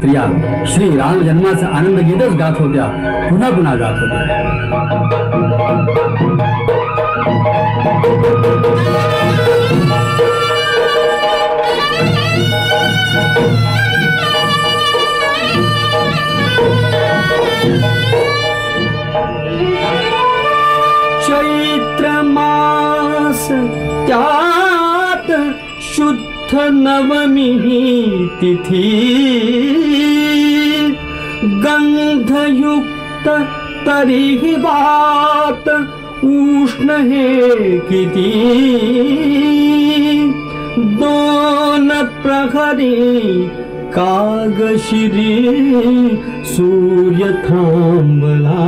स्त्रिया श्री राम जन्माचा आनंद घेतच गात होत्या, पुन्हा पुन्हा गात होत्या. चैत्र मास त्यात शुद्ध नवमी तिथी, गंधयुक्त तरीही बात उष्ण हे किती. दोन प्रहरी कागशिरी सूर्य थांबला.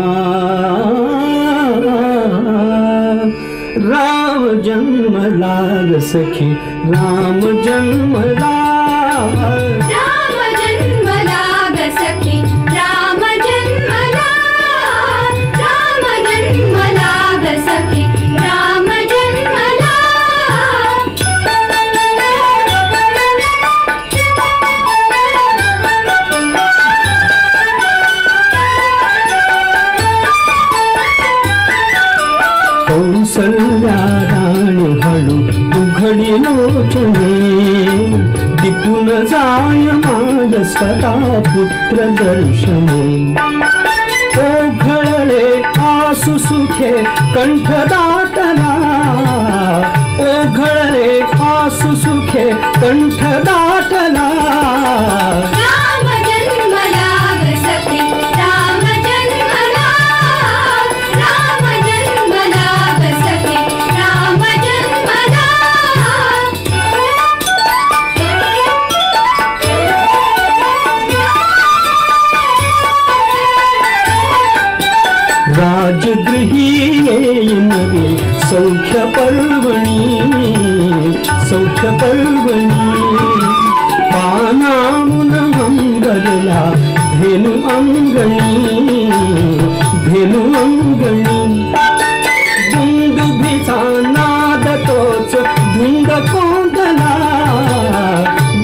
राम जन्मला ग सखी, राम जन्मला. राम जन्मला ग सखी, राम जन्मला. राम जन्मला ग सखी, राम जन्मला. कौसल्या राणी हळू उघडी लोचने, टिपून जाय माझ सदा पुत्र दर्शने. ओघळले आसु सुखे कंठ दाटला, ओघळले आसु सुखे कंठ दाटला. राम जन्मला ग सखी, राम जन्मला. राम जन्मला ग सखी, राम जन्मला. राजगृही येईन रे सौख्य पर्वणी, सौख्य पर्वणी. पानामुन अंगरला धेनु अंगणी, धेनु अंगणी. दुंदुभीचा नाद तोच धुंद कोंदला,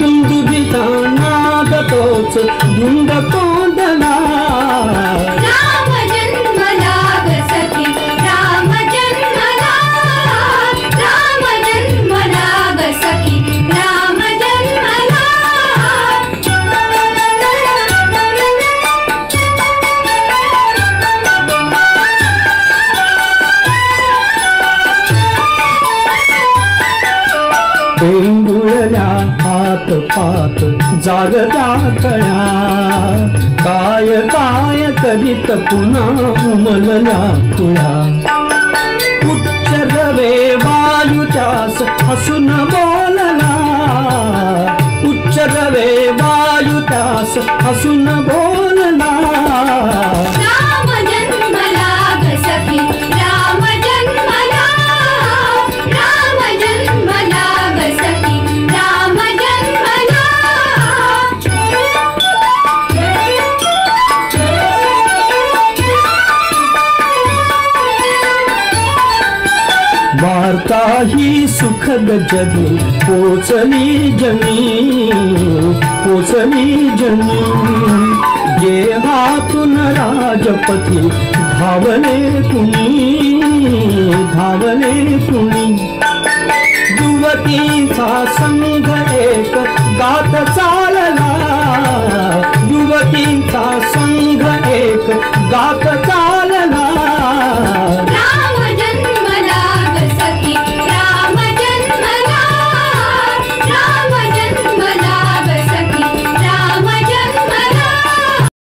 दुंदुभीचा नाद तोच धुंद कोंदला. राम जन्मला ग सखी, राम जन्मला. राम जन्मला ग सखी, राम जन्मला. पेंगुळल्या हात पात जागत्या कळ्या, काय काय करीत पुन्हा उमलल्या खुळ्या. उच्च रवे वायू त्यास हसून बोलला, उच्च रवे वायू त्यास हसून बोलला. राम जन्मला ग सखी, राम जन्मला. राम जन्मला ग सखी, राम जन्मला. वार्ता ही सुखद जगी पोचली जनी, पोचली जनी. गेहातून राजपती धावले कुणी, धावले कुणी. युवतीचा संघ एक गात चालला, युवतीचा संघ एक गात चालला.